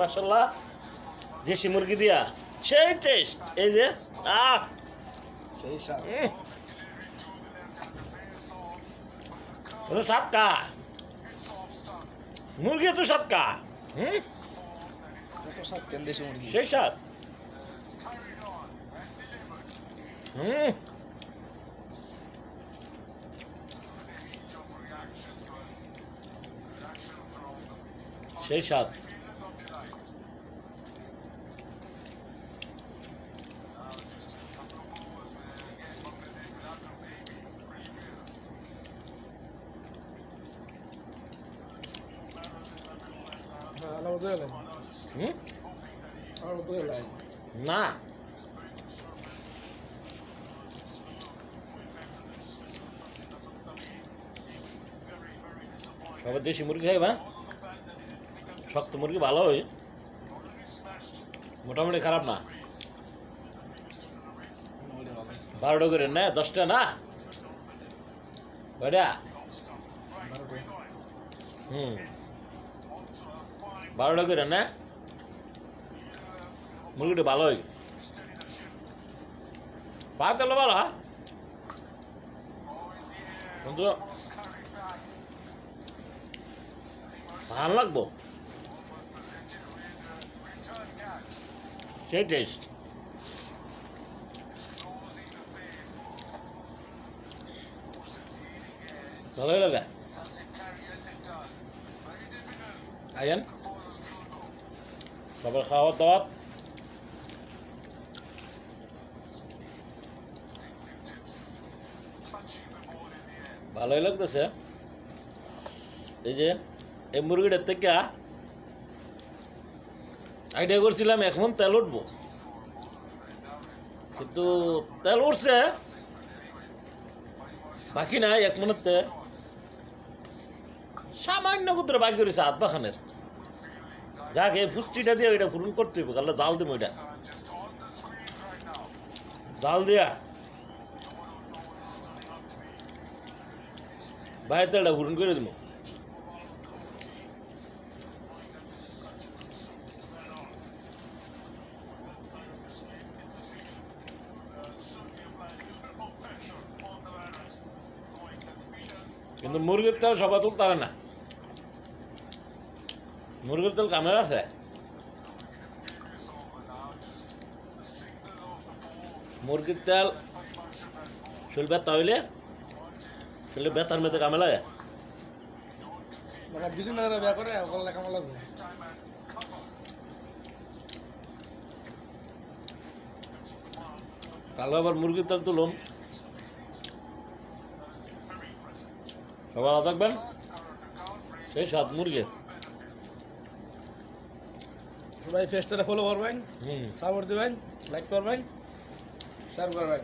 মাশাআল্লাহ দেশি মুরগি দিয়া সেই টেস্ট এই যে সেই স্বাদ সাতটা মুরগি তো সাতটা কত স্বাদ কেন দেশি মুরগি সেই স্বাদ সেই স্বাদ না সবাই দেশি মুরগি খাইবা শক্ত মুরগি ভালো হয় মোটামুটি খারাপ না 12টা করে না 10টা না কয়টা 12টা করে না মুরগিটা ভালো হয় পাতলা ভালো কিন্তু ভালো লাগবো সেই টেস্ট ভালোই লাগে আইন সবার খাওয়া দাওয়া ভালোই লাগতেছে এই যে এই মুরগিটার থেকে আইডিয়া করছিলাম এখন তেল উঠবো কিন্তু তেল উঠছে বাকি নাই এক মনেতে সামান্য কুতরে বাকি করেছে হাত বাখানের যাক এই ফুষ্টিটা দিয়ে ওইটা পূরণ করতে হইব কালে জাল দিব ওইটা জাল দিয়া বাইরে তেলটা পূরণ করে দিব কিন্তু মুরগির তেল সবাই তুলতে না মুরগির তেল কামে আছে মুরগির তেল শরীর ব্যথা হইলে শরীরে ব্যথার মেয়েতে কামে লাগে তাহলে আবার মুরগির তেল তুলুন সবাই ভালো থাকবেন সেই স্বাদ মুরগির সবাই পেজটা ফলো করবেন সাপোর্ট দিবেন লাইক করবেন শেয়ার করবেন